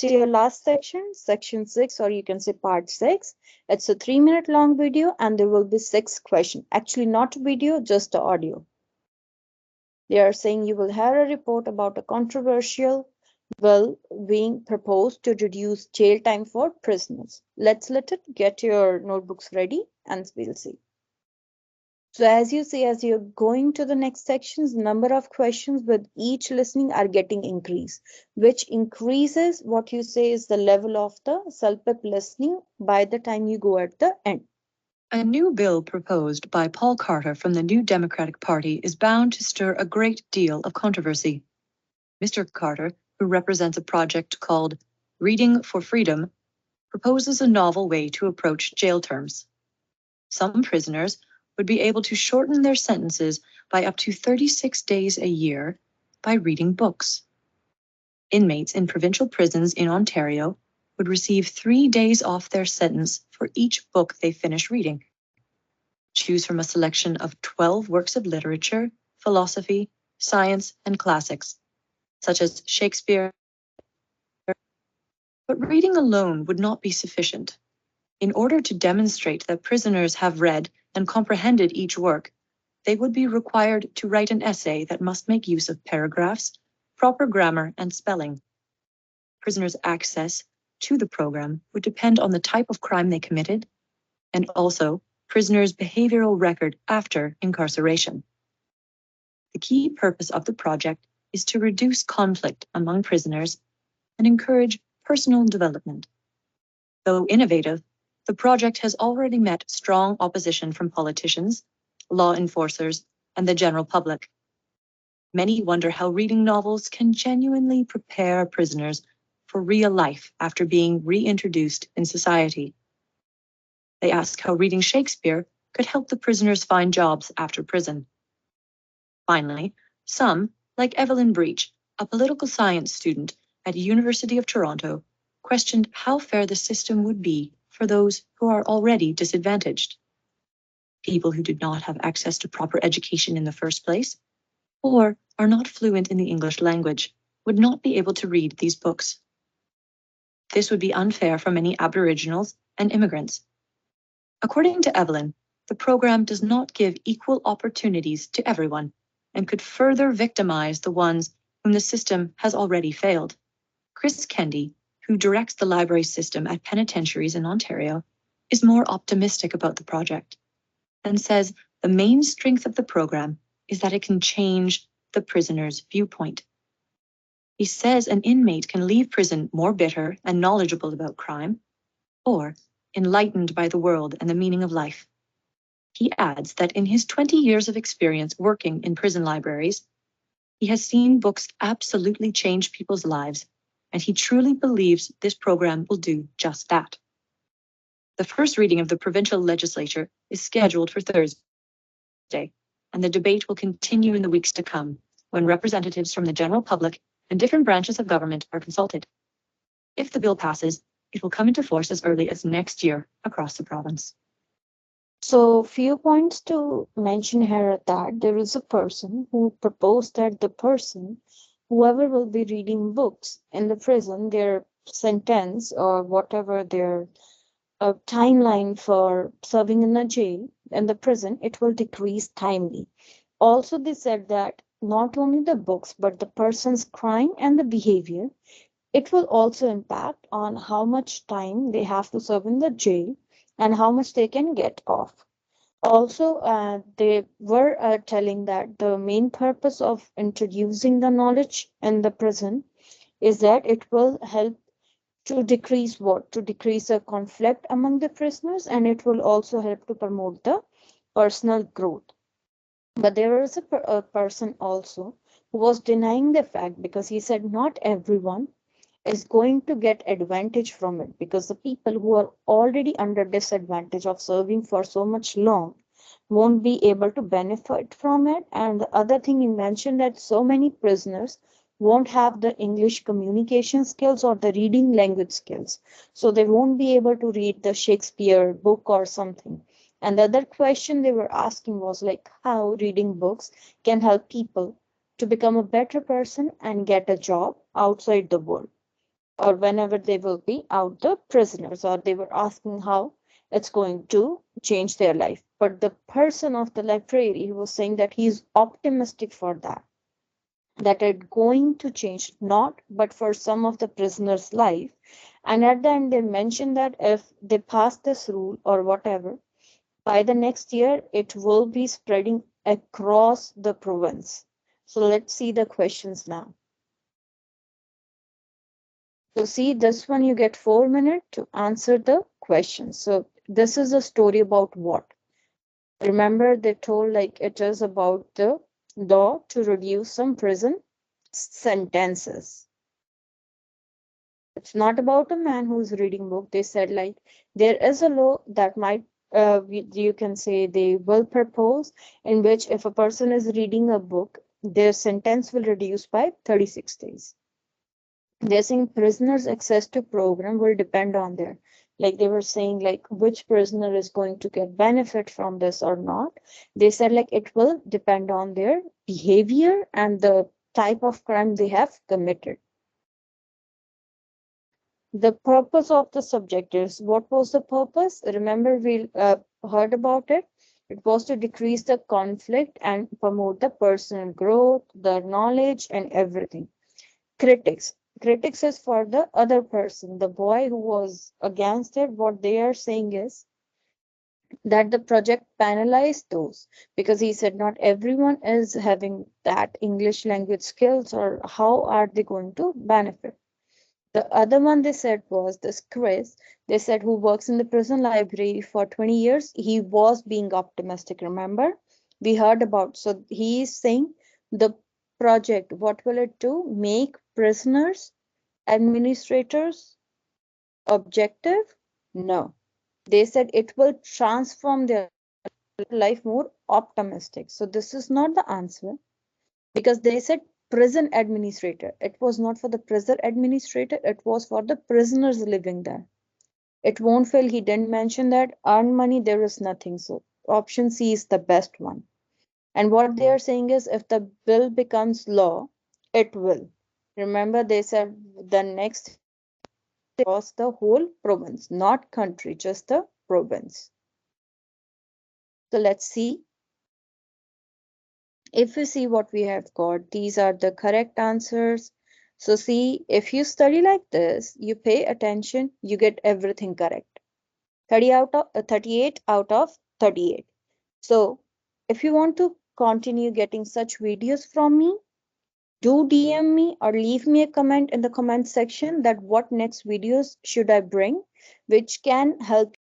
to your last section, section 6, or you can say part 6. It's a 3-minute long video and there will be 6 questions. Actually, not video, just the audio. They are saying you will hear a report about a controversial bill being proposed to reduce jail time for prisoners. Let it get your notebooks ready and we'll see. So as you see, as you're going to the next sections, number of questions with each listening are getting increased, which increases what you say is the level of the CELPIP listening by the time you go at the end. A new bill proposed by Paul Carter from the New Democratic Party is bound to stir a great deal of controversy. Mr. Carter, who represents a project called Reading for Freedom, proposes a novel way to approach jail terms. Some prisoners would be able to shorten their sentences by up to 36 days a year by reading books. Inmates in provincial prisons in Ontario would receive 3 days off their sentence for each book they finish reading. Choose from a selection of 12 works of literature, philosophy, science, and classics, such as Shakespeare. But reading alone would not be sufficient. In order to demonstrate that prisoners have read and comprehended each work, they would be required to write an essay that must make use of paragraphs, proper grammar, and spelling. Prisoners' access to the program would depend on the type of crime they committed, and also prisoners' behavioral record after incarceration. The key purpose of the project is to reduce conflict among prisoners and encourage personal development. Though innovative, the project has already met strong opposition from politicians, law enforcers, and the general public. Many wonder how reading novels can genuinely prepare prisoners for real life after being reintroduced in society. They ask how reading Shakespeare could help the prisoners find jobs after prison. Finally, some, like Evelyn Breach, a political science student at University of Toronto, questioned how fair the system would be for those who are already disadvantaged. People who did not have access to proper education in the first place, or are not fluent in the English language, would not be able to read these books. This would be unfair for many Aboriginals and immigrants. According to Evelyn, the program does not give equal opportunities to everyone and could further victimize the ones whom the system has already failed. Chris Kendi, who directs the library system at penitentiaries in Ontario, is more optimistic about the project and says the main strength of the program is that it can change the prisoner's viewpoint. He says an inmate can leave prison more bitter and knowledgeable about crime, or enlightened by the world and the meaning of life. He adds that in his 20 years of experience working in prison libraries, he has seen books absolutely change people's lives, and he truly believes this program will do just that. The first reading of the provincial legislature is scheduled for Thursday, and the debate will continue in the weeks to come, when representatives from the general public and different branches of government are consulted. If the bill passes, it will come into force as early as next year across the province. So few points to mention here are that there is a person who proposed that the person, whoever will be reading books in the prison, their sentence or whatever their timeline for serving in a jail in the prison, it will decrease timely. Also, they said that not only the books, but the person's crime and the behavior, it will also impact on how much time they have to serve in the jail and how much they can get off. Also, they were telling that the main purpose of introducing the knowledge in the prison is that it will help to decrease what? To decrease a conflict among the prisoners, and it will also help to promote the personal growth. But there was a person also who was denying the fact because he said not everyone is going to get advantage from it, because the people who are already under disadvantage of serving for so much long won't be able to benefit from it. And the other thing he mentioned that so many prisoners won't have the English communication skills or the reading language skills, so they won't be able to read the Shakespeare book or something. And the other question they were asking was like how reading books can help people to become a better person and get a job outside the world. or whenever they will be out the prisoners, or they were asking how it's going to change their life. But the person of the library was saying that he's optimistic for that it's going to change, not but for some of the prisoners' life. And at the end, they mentioned that if they pass this rule or whatever, by the next year, it will be spreading across the province. So let's see the questions now. So see this one, you get 4 minutes to answer the question. So this is a story about what? Remember, they told like it is about the law to reduce some prison sentences. It's not about a man who's reading book. They said like there is a law that might you can say they will propose, in which if a person is reading a book, their sentence will reduce by 36 days. They're saying prisoners access to program will depend on their, like they were saying like which prisoner is going to get benefit from this or not. They said like it will depend on their behavior and the type of crime they have committed. The purpose of the subject is, what was the purpose? Remember, we heard about it. It was to decrease the conflict and promote the personal growth, the knowledge, and everything. Critics. Critics is for the other person, the boy who was against it. What they are saying is that the project penalized those, because he said not everyone is having that English language skills, or how are they going to benefit? The other one they said was this Chris. They said who works in the prison library for 20 years. He was being optimistic. Remember, we heard about. So he is saying the project, what will it do? Make prisoners, administrators objective? No. They said it will transform their life more optimistic. So this is not the answer, because they said prison administrator. It was not for the prison administrator, it was for the prisoners living there. It won't fail. He didn't mention that earn money, there is nothing. So option C is the best one. And what they are saying is if the bill becomes law, it will. Remember, they said the next was the whole province, not country, just the province. So let's see. If you see what we have got, these are the correct answers. So see, if you study like this, you pay attention, you get everything correct. 38 out of 38. So if you want to continue getting such videos from me, do DM me or leave me a comment in the comment section that what next videos should I bring, which can help